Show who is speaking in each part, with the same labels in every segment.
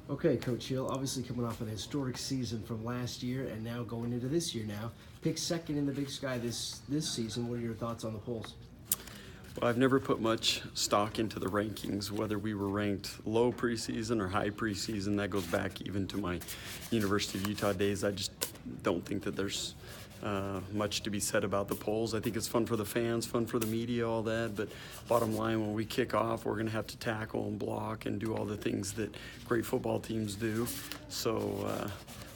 Speaker 1: Okay, Coach Hill, obviously coming off an historic season from last year and now going into this year now. Picked second in the Big Sky this season. What are your thoughts on the polls?
Speaker 2: Well, I've never put much stock into the rankings, whether we were ranked low preseason or high preseason. That goes back even to my University of Utah days. I just don't think that there's much to be said about the polls. I think it's fun for the fans, fun for the media, all that. But bottom line, when we kick off, we're going to have to tackle and block and do all the things that great football teams do. So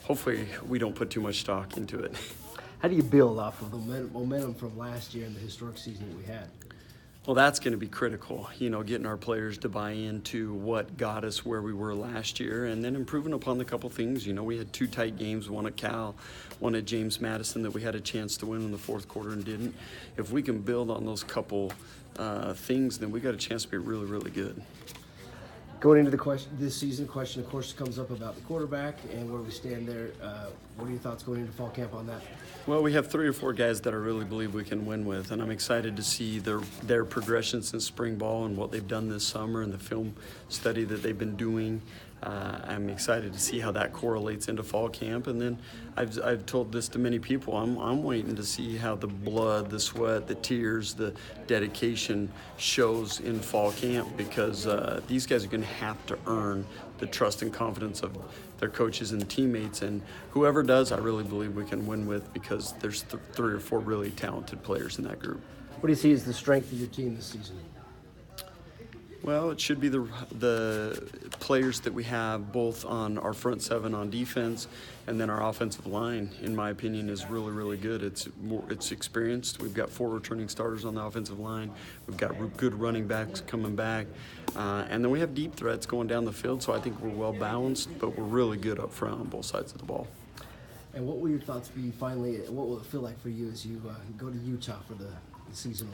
Speaker 2: hopefully we don't put too much stock into it.
Speaker 1: How do you build off of the momentum from last year and the historic season that we had?
Speaker 2: Well, that's going to be critical, getting our players to buy into what got us where we were last year and then improving upon the couple things. We had two tight games, one at Cal, one at James Madison that we had a chance to win in the fourth quarter and didn't. If we can build on those couple things, then we got a chance to be really, really good.
Speaker 1: Going into this season, question of course comes up about the quarterback and where we stand there. What are your thoughts going into fall camp on that?
Speaker 2: Well, we have 3 or 4 guys that I really believe we can win with, and I'm excited to see their progression since spring ball and what they've done this summer and the film study that they've been doing. I'm excited to see how that correlates into fall camp, and then I've told this to many people. I'm waiting to see how the blood, the sweat, the tears, the dedication shows in fall camp, because these guys are going to have to earn the trust and confidence of their coaches and teammates, and whoever does, I really believe we can win with, because there's 3 or 4 really talented players in that group.
Speaker 1: What do you see as the strength of your team this season?
Speaker 2: Well, it should be the players that we have both on our front 7 on defense, and then our offensive line, in my opinion, is really, really good. It's experienced. We've got 4 returning starters on the offensive line. We've got good running backs coming back. And then we have deep threats going down the field, so I think we're well balanced, but we're really good up front on both sides of the ball.
Speaker 1: And what will your thoughts be finally, what will it feel like for you as you go to Utah for the season?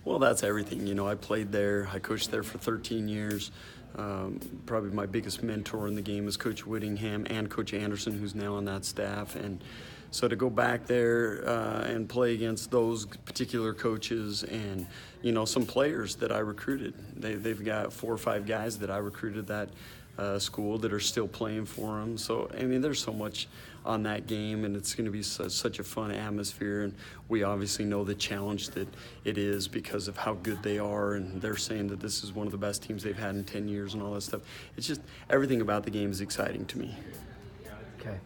Speaker 2: Well, that's everything. I played there. I coached there for 13 years. Probably my biggest mentor in the game is Coach Whittingham and Coach Anderson, who's now on that staff. And so to go back there and play against those particular coaches and, some players that I recruited. They've got 4 or 5 guys that I recruited that school that are still playing for them. So, there's so much on that game, and it's going to be such a fun atmosphere. And we obviously know the challenge that it is because of how good they are, and they're saying that this is one of the best teams they've had in 10 years and all that stuff. It's just everything about the game is exciting to me.
Speaker 1: Okay.